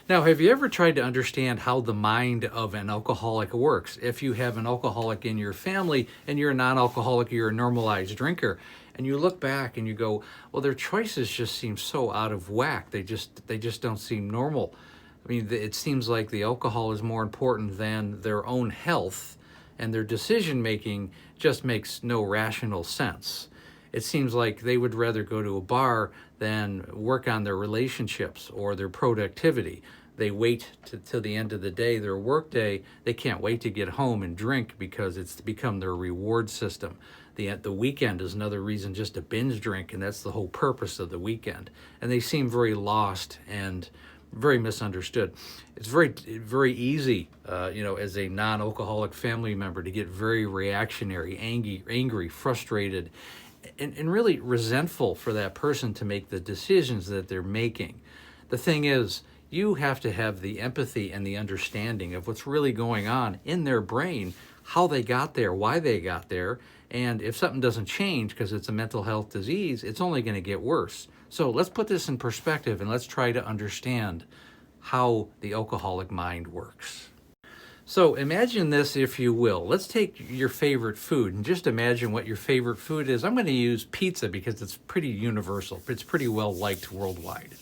Now, have you ever tried to understand how the mind of an alcoholic works? If you have an alcoholic in your family and you're a non-alcoholic, you're a normalized drinker, and you look back and you go, well, their choices just seem so out of whack. They just don't seem normal. I mean, it seems like the alcohol is more important than their own health, and their decision making just makes no rational sense. It seems like they would rather go to a bar than work on their relationships or their productivity. They wait till the end of the day, their work day. They can't wait to get home and drink because it's become their reward system. The weekend is another reason just to binge drink, and that's the whole purpose of the weekend. And they seem very lost and very misunderstood. It's very easy, as a non-alcoholic family member to get very reactionary, angry, frustrated, and really resentful for that person to make the decisions that they're making. The thing is, you have to have the empathy and the understanding of what's really going on in their brain, how they got there, why they got there, and if something doesn't change because it's a mental health disease, it's only going to get worse. So let's put this in perspective and let's try to understand how the alcoholic mind works. So imagine this, if you will. Let's take your favorite food and just imagine what your favorite food is. I'm going to use pizza because it's pretty universal. It's pretty well liked worldwide.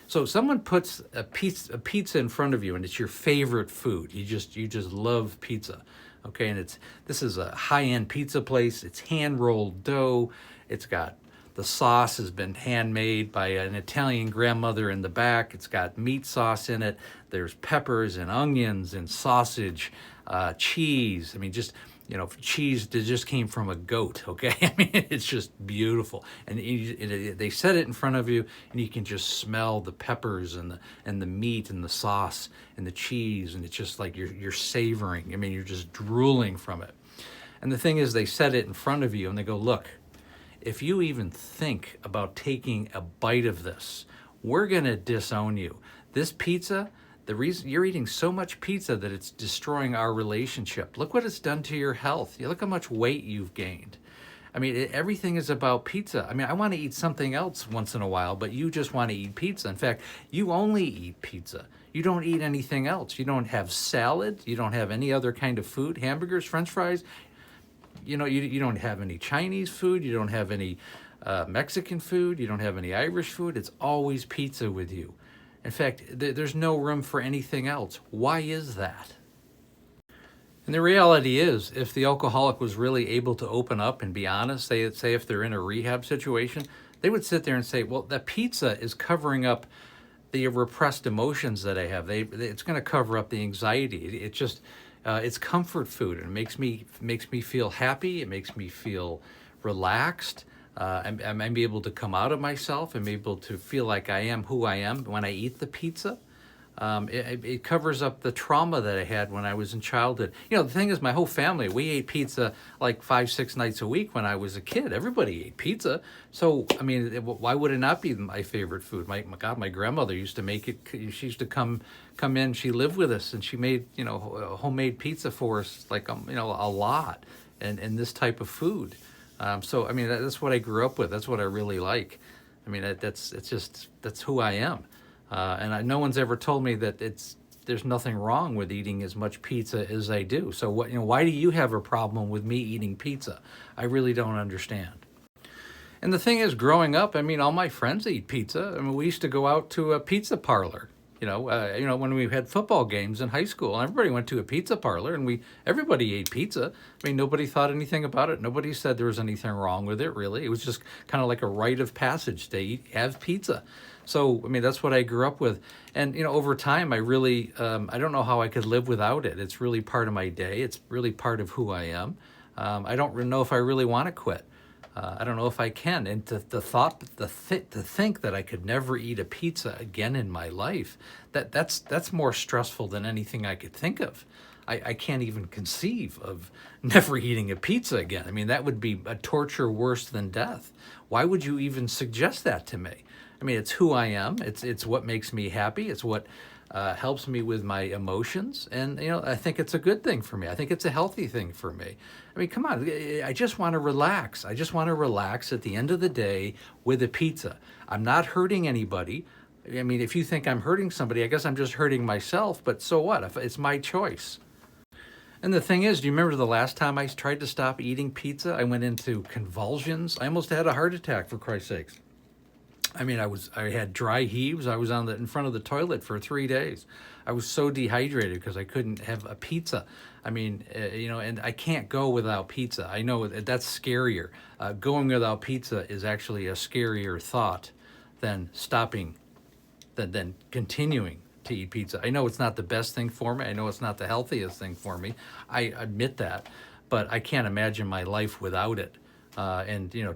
So someone puts a pizza in front of you and it's your favorite food. You just love pizza. Okay, and this is a high-end pizza place. It's hand-rolled dough. It's got the sauce has been handmade by an Italian grandmother in the back. It's got meat sauce in it. There's peppers and onions and sausage, cheese. I mean, cheese that just came from a goat, okay? I mean, it's just beautiful. And they set it in front of you, and you can just smell the peppers and the meat and the sauce and the cheese, and it's just like you're savoring. I mean, you're just drooling from it. And the thing is, they set it in front of you, and they go, look, if you even think about taking a bite of this, we're going to disown you. This pizza, the reason you're eating so much pizza that it's destroying our relationship. Look what it's done to your health. You look how much weight you've gained. I mean, everything is about pizza. I mean, I want to eat something else once in a while, but you just want to eat pizza. In fact, you only eat pizza. You don't eat anything else. You don't have salad. You don't have any other kind of food, hamburgers, French fries. You don't have any Chinese food. You don't have any Mexican food. You don't have any Irish food. It's always pizza with you. In fact, there's no room for anything else. Why is that? And the reality is, if the alcoholic was really able to open up and be honest, say if they're in a rehab situation, they would sit there and say, well, the pizza is covering up the repressed emotions that I have. It's going to cover up the anxiety. It's comfort food. It makes me feel happy. It makes me feel relaxed. I'm able to come out of myself. I'm able to feel like I am who I am when I eat the pizza. It covers up the trauma that I had when I was in childhood. The thing is, my whole family, we ate pizza like 5-6 nights a week when I was a kid. Everybody ate pizza. So, I mean, why would it not be my favorite food? My grandmother used to make it. She used to come in. She lived with us, and she made, homemade pizza for us, like, a lot, and this type of food. So, I mean, that's what I grew up with. That's what I really like. I mean, that's who I am. And no one's ever told me that there's nothing wrong with eating as much pizza as I do. So why do you have a problem with me eating pizza? I really don't understand. And the thing is, growing up, I mean, all my friends eat pizza. I mean, we used to go out to a pizza parlor. When we had football games in high school, everybody went to a pizza parlor, and everybody ate pizza. I mean, nobody thought anything about it. Nobody said there was anything wrong with it, really. It was just kind of like a rite of passage to have pizza. So, I mean, that's what I grew up with. And, over time, I really, I don't know how I could live without it. It's really part of my day. It's really part of who I am. I don't know if I really want to quit. I don't know if I can. And to think that I could never eat a pizza again in my life, that's more stressful than anything I could think of. I can't even conceive of never eating a pizza again. I mean, that would be a torture worse than death. Why would you even suggest that to me? I mean, it's who I am. It's what makes me happy. It's what helps me with my emotions. And, I think it's a good thing for me. I think it's a healthy thing for me. I mean, come on. I just want to relax. I just want to relax at the end of the day with a pizza. I'm not hurting anybody. I mean, if you think I'm hurting somebody, I guess I'm just hurting myself, but so what? If it's my choice. And the thing is, do you remember the last time I tried to stop eating pizza? I went into convulsions. I almost had a heart attack, for Christ's sakes. I mean, I had dry heaves. I was in front of the toilet for 3 days. I was so dehydrated because I couldn't have a pizza. I mean, and I can't go without pizza. I know that's scarier. Going without pizza is actually a scarier thought than stopping, than continuing to eat pizza. I know it's not the best thing for me. I know it's not the healthiest thing for me. I admit that, but I can't imagine my life without it. I know.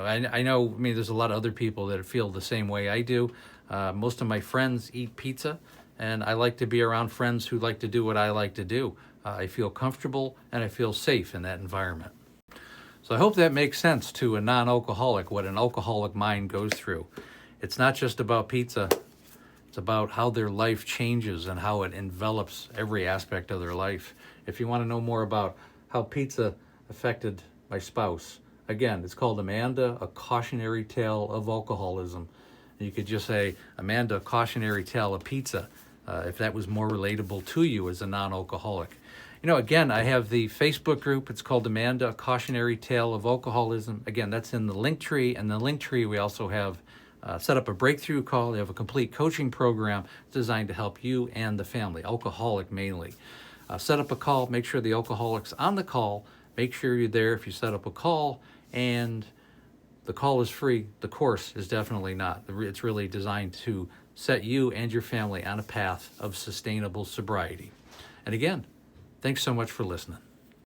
I mean, there's a lot of other people that feel the same way I do. Most of my friends eat pizza, and I like to be around friends who like to do what I like to do. I feel comfortable and I feel safe in that environment. So I hope that makes sense to a non-alcoholic, what an alcoholic mind goes through. It's not just about pizza. It's about how their life changes and how it envelops every aspect of their life. If you want to know more about how pizza affected my spouse, again, it's called Amanda, A Cautionary Tale of Alcoholism. And you could just say, Amanda, A Cautionary Tale of Pizza, if that was more relatable to you as a non-alcoholic. Again, I have the Facebook group. It's called Amanda, A Cautionary Tale of Alcoholism. Again, that's in the link tree. And the link tree, we also have set up a breakthrough call. They have a complete coaching program designed to help you and the family, alcoholic mainly. Set up a call. Make sure the alcoholic's on the call. Make sure you're there if you set up a call. And the call is free. The course is definitely not. It's really designed to set you and your family on a path of sustainable sobriety. And again, thanks so much for listening.